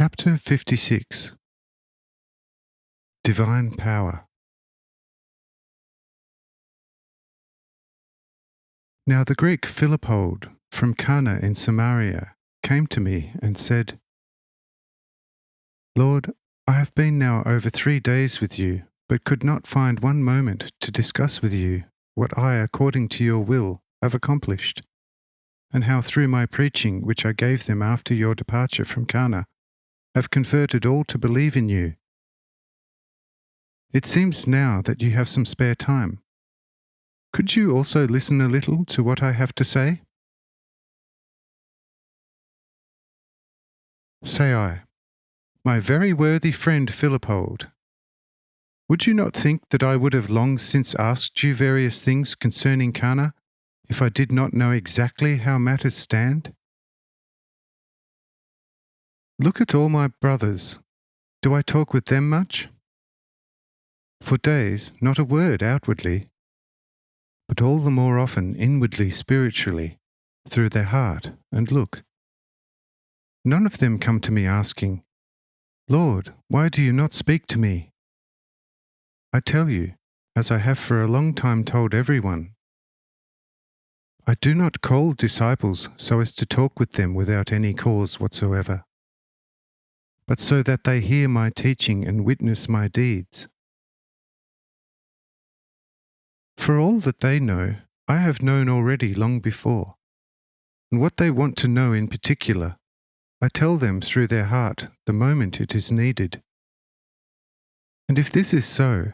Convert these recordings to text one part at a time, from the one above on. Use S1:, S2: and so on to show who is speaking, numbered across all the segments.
S1: Chapter 56. Divine Power. Now the Greek Philippold from Cana in Samaria came to me and said, Lord, I have been now over 3 days with you, but could not find one moment to discuss with you what I, according to your will, have accomplished, and how through my preaching, which I gave them after your departure from Cana, have converted all to believe in you. It seems now that you have some spare time. Could you also listen a little to what I have to say? Say I, my very worthy friend Philippold, would you not think that I would have long since asked you various things concerning Cana, if I did not know exactly how matters stand? Look at all my brothers. Do I talk with them much? For days, not a word outwardly, but all the more often inwardly spiritually, through their heart and look. None of them come to me asking, Lord, why do you not speak to me? I tell you, as I have for a long time told everyone, I do not call disciples so as to talk with them without any cause whatsoever, but so that they hear my teaching and witness my deeds. For all that they know, I have known already long before, and what they want to know in particular, I tell them through their heart the moment it is needed. And if this is so,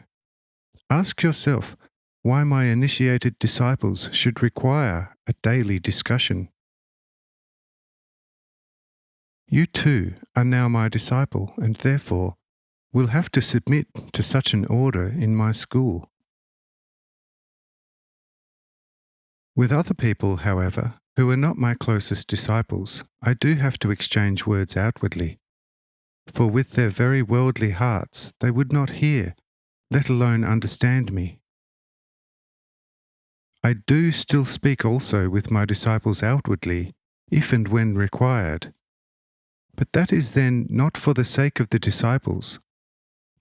S1: ask yourself why my initiated disciples should require a daily discussion. You too are now my disciple, and therefore will have to submit to such an order in my school. With other people, however, who are not my closest disciples, I do have to exchange words outwardly, for with their very worldly hearts they would not hear, let alone understand me. I do still speak also with my disciples outwardly, if and when required, but that is then not for the sake of the disciples,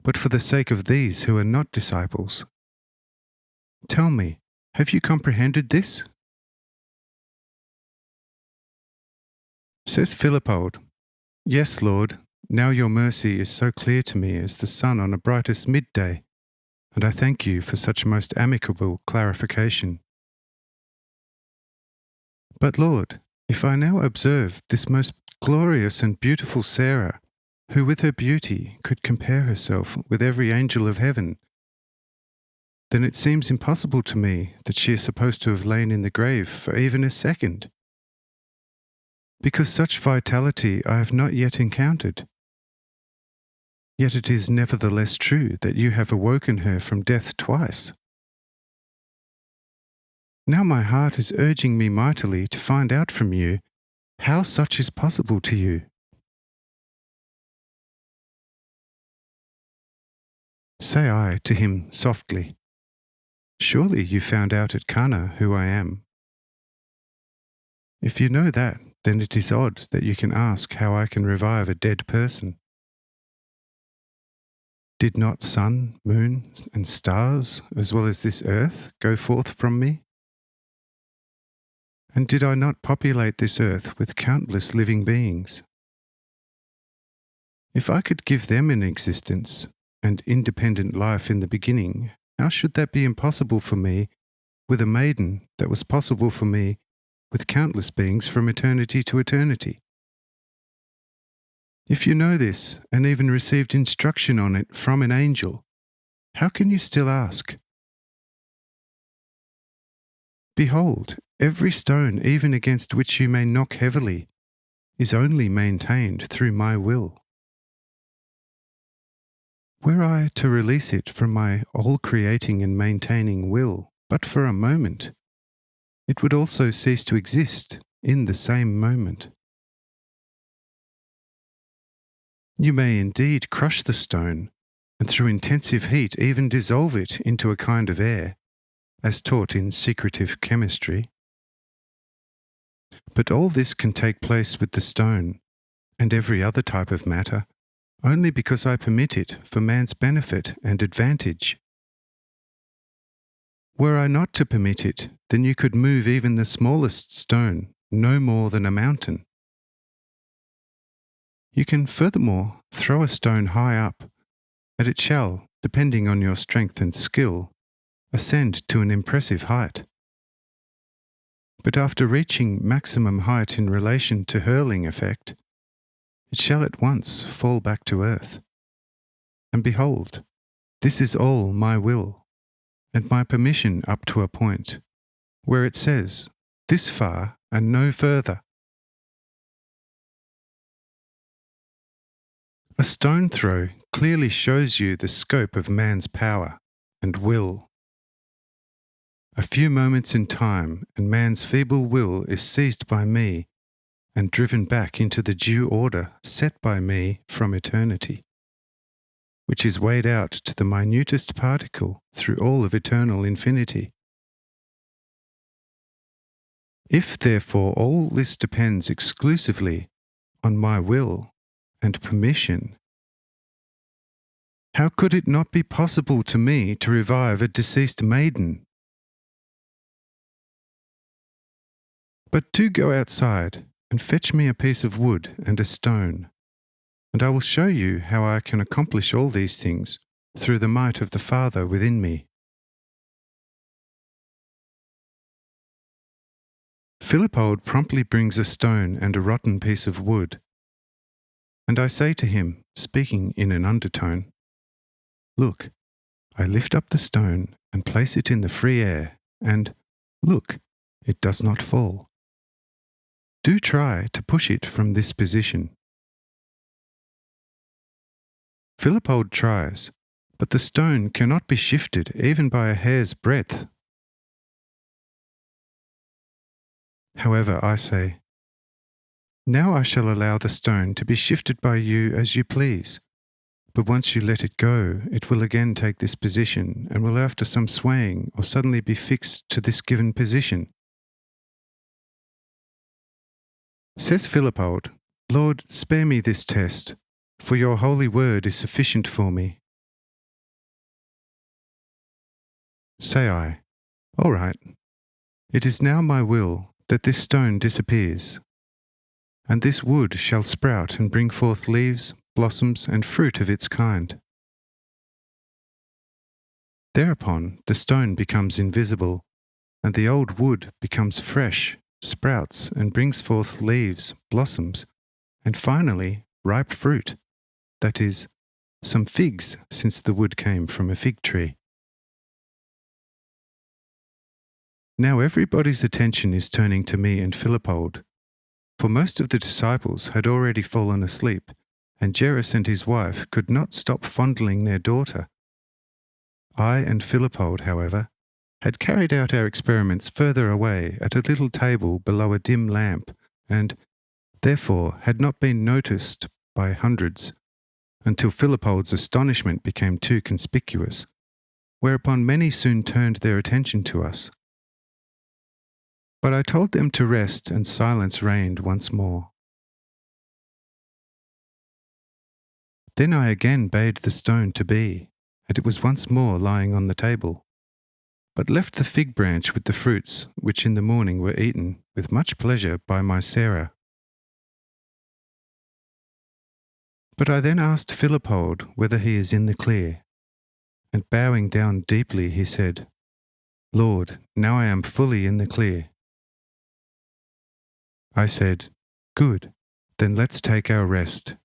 S1: but for the sake of these who are not disciples. Tell me, have you comprehended this? Says Philippold, Yes, Lord, now your mercy is so clear to me as the sun on a brightest midday, and I thank you for such most amicable clarification. But Lord, if I now observe this most glorious and beautiful Sarah, who with her beauty could compare herself with every angel of heaven, then it seems impossible to me that she is supposed to have lain in the grave for even a second, because such vitality I have not yet encountered. Yet it is nevertheless true that you have awoken her from death twice. Now my heart is urging me mightily to find out from you how such is possible to you. Say I to him softly, Surely you found out at Cana who I am. If you know that, then it is odd that you can ask how I can revive a dead person. Did not sun, moon, and stars, as well as this earth, go forth from me? And did I not populate this earth with countless living beings? If I could give them an existence and independent life in the beginning, how should that be impossible for me with a maiden that was possible for me with countless beings from eternity to eternity? If you know this, and even received instruction on it from an angel, how can you still ask? Behold, every stone, even against which you may knock heavily, is only maintained through my will. Were I to release it from my all-creating and maintaining will, but for a moment, it would also cease to exist in the same moment. You may indeed crush the stone, and through intensive heat even dissolve it into a kind of air, as taught in secretive chemistry. But all this can take place with the stone, and every other type of matter, only because I permit it for man's benefit and advantage. Were I not to permit it, then you could move even the smallest stone, no more than a mountain. You can furthermore throw a stone high up, and it shall, depending on your strength and skill, ascend to an impressive height. But after reaching maximum height in relation to hurling effect, it shall at once fall back to earth. And behold, this is all my will, and my permission up to a point, where it says, this far and no further. A stone throw clearly shows you the scope of man's power and will. A few moments in time, and man's feeble will is seized by me and driven back into the due order set by me from eternity, which is weighed out to the minutest particle through all of eternal infinity. If, therefore, all this depends exclusively on my will and permission, how could it not be possible to me to revive a deceased maiden? But do go outside and fetch me a piece of wood and a stone, and I will show you how I can accomplish all these things through the might of the Father within me. Philippold promptly brings a stone and a rotten piece of wood, and I say to him, speaking in an undertone, look, I lift up the stone and place it in the free air, and look, it does not fall. Do try to push it from this position. Philippold tries, but the stone cannot be shifted even by a hair's breadth. However, I say, now I shall allow the stone to be shifted by you as you please, but once you let it go, it will again take this position and will after some swaying or suddenly be fixed to this given position. Says Philippold, Lord, spare me this test, for your holy word is sufficient for me. Say I, all right, it is now my will that this stone disappears, and this wood shall sprout and bring forth leaves, blossoms, and fruit of its kind. Thereupon the stone becomes invisible, and the old wood becomes fresh, sprouts, and brings forth leaves, blossoms, and finally ripe fruit, that is, some figs, since the wood came from a fig tree. Now everybody's attention is turning to me and Philippold, for most of the disciples had already fallen asleep, and Jairus and his wife could not stop fondling their daughter. I and Philippold, however, had carried out our experiments further away at a little table below a dim lamp, and, therefore, had not been noticed by hundreds, until Philippold's astonishment became too conspicuous, whereupon many soon turned their attention to us. But I told them to rest, and silence reigned once more. Then I again bade the stone to be, and it was once more lying on the table, but left the fig branch with the fruits, which in the morning were eaten with much pleasure by my Sarah. But I then asked Philippold whether he is in the clear, and bowing down deeply he said, Lord, now I am fully in the clear. I said, Good, then let's take our rest.